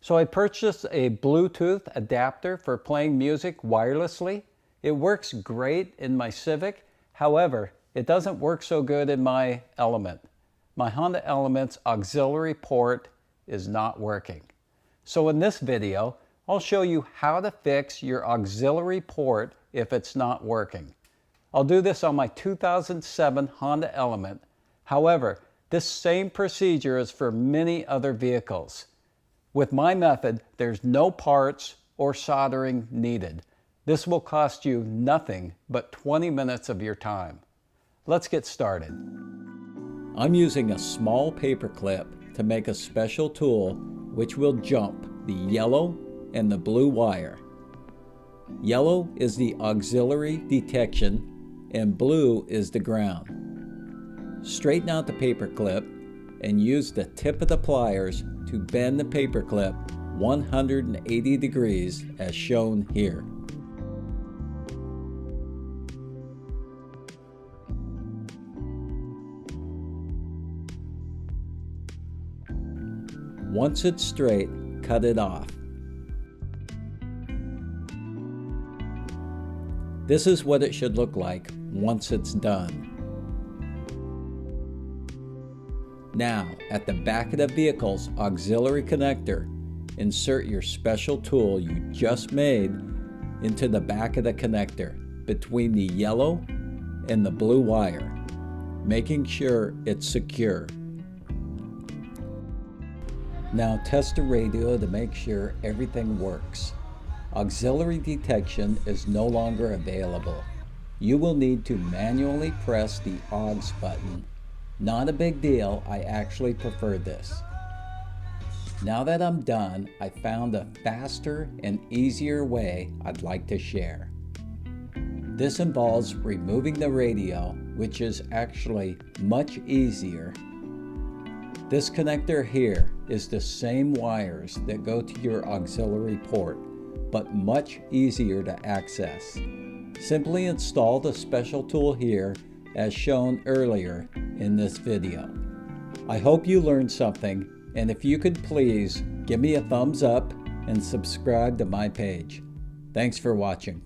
So I purchased a Bluetooth adapter for playing music wirelessly. It works great in my Civic. However, it doesn't work so good in my Element. My Honda Element's auxiliary port is not working. So in this video, I'll show you how to fix your auxiliary port if it's not working. I'll do this on my 2007 Honda Element. However, this same procedure is for many other vehicles. With my method, there's no parts or soldering needed. This will cost you nothing but 20 minutes of your time. Let's get started. I'm using a small paper clip to make a special tool which will jump the yellow and the blue wire. Yellow is the auxiliary detection and blue is the ground. Straighten out the paper clip and use the tip of the pliers to bend the paper clip 180 degrees as shown here. Once it's straight, cut it off. This is what it should look like once it's done. Now, at the back of the vehicle's auxiliary connector, insert your special tool you just made into the back of the connector between the yellow and the blue wire, making sure it's secure. Now test the radio to make sure everything works. Auxiliary detection is no longer available. You will need to manually press the aux button. Not a big deal, I actually prefer this. Now that I'm done, I found a faster and easier way I'd like to share. This involves removing the radio, which is actually much easier. This connector here is the same wires that go to your auxiliary port, but much easier to access. Simply install the special tool here as shown earlier in this video. I hope you learned something, and if you could please give me a thumbs up and subscribe to my page. Thanks for watching.